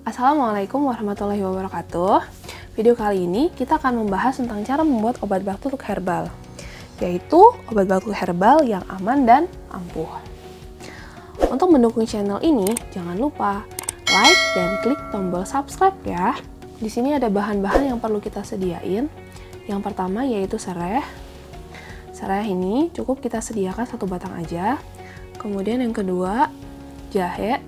Assalamualaikum warahmatullahi wabarakatuh. Video kali ini kita akan membahas tentang cara membuat obat batuk herbal, yaitu obat batuk herbal yang aman dan ampuh. Untuk mendukung channel ini, jangan lupa like dan klik tombol subscribe ya. Di sini ada bahan-bahan yang perlu kita sediain. Yang pertama yaitu serai. Serai ini cukup kita sediakan 1 batang aja. Kemudian yang kedua, jahe.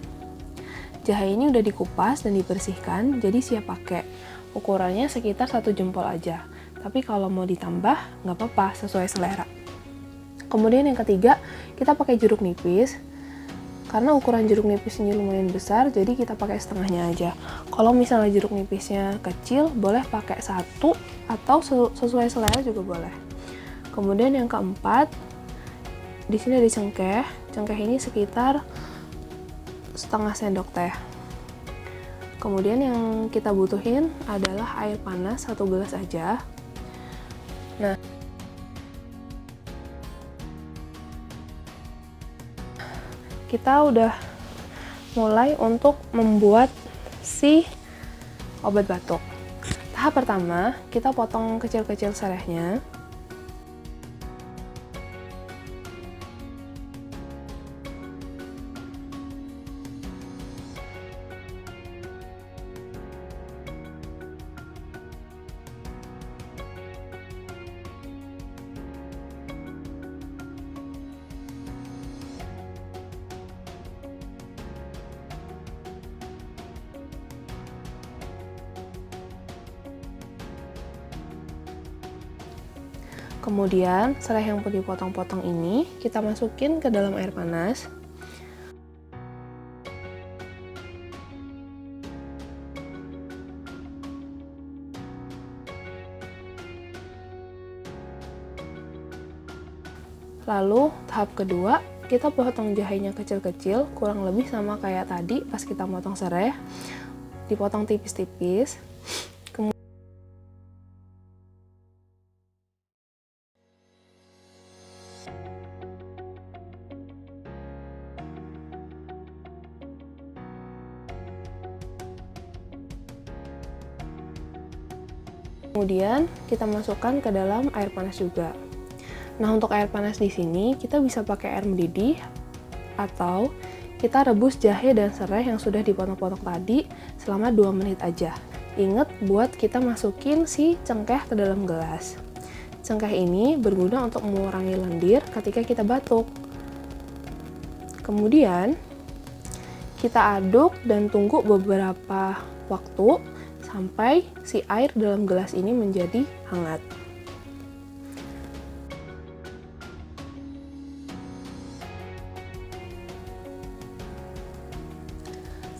Jahe ini udah dikupas dan dibersihkan, jadi siap pakai. Ukurannya sekitar 1 jempol aja. Tapi kalau mau ditambah, nggak apa-apa, sesuai selera. Kemudian yang ketiga, kita pakai jeruk nipis. Karena ukuran jeruk nipis ini lumayan besar, jadi kita pakai setengahnya aja. Kalau misalnya jeruk nipisnya kecil, boleh pakai 1 atau sesuai selera juga boleh. Kemudian yang keempat, di sini ada cengkeh. Cengkeh ini sekitar setengah sendok teh. Kemudian yang kita butuhin adalah air panas 1 gelas aja. Nah, kita udah mulai untuk membuat si obat batuk. Tahap pertama, kita potong kecil-kecil serehnya. Kemudian, serai yang dipotong-potong ini kita masukin ke dalam air panas. Lalu, tahap kedua, kita potong jahenya kecil-kecil, kurang lebih sama kayak tadi pas kita potong serai. Dipotong tipis-tipis. Kemudian kita masukkan ke dalam air panas juga. Nah, untuk air panas di sini kita bisa pakai air mendidih atau kita rebus jahe dan serai yang sudah dipotong-potong tadi selama 2 menit aja. Ingat buat kita masukin si cengkeh ke dalam gelas. Cengkeh ini berguna untuk mengurangi lendir ketika kita batuk. Kemudian kita aduk dan tunggu beberapa waktu sampai si air dalam gelas ini menjadi hangat.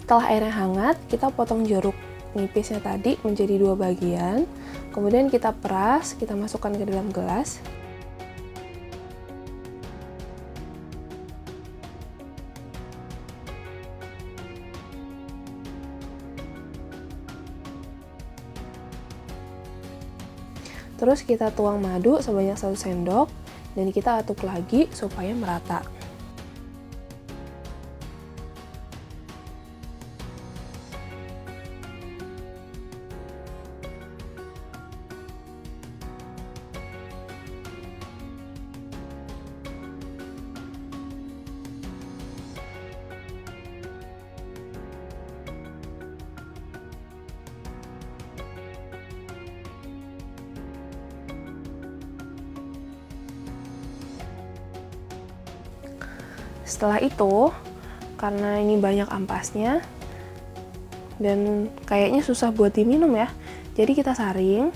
Setelah airnya hangat, kita potong jeruk nipisnya tadi menjadi 2 bagian. Kemudian kita peras, kita masukkan ke dalam gelas. Terus kita tuang madu sebanyak 1 sendok dan kita aduk lagi supaya merata. Setelah itu, karena ini banyak ampasnya dan kayaknya susah buat diminum ya, jadi kita saring.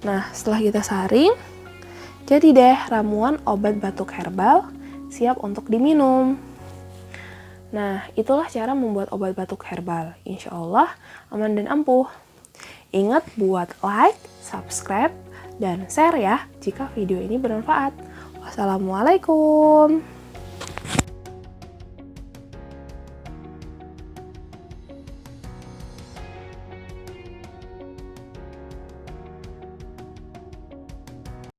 Nah, setelah kita saring, jadi deh ramuan obat batuk herbal siap untuk diminum. Nah, itulah cara membuat obat batuk herbal. Insya Allah aman dan ampuh. Ingat buat like, subscribe, dan share ya jika video ini bermanfaat. Wassalamualaikum.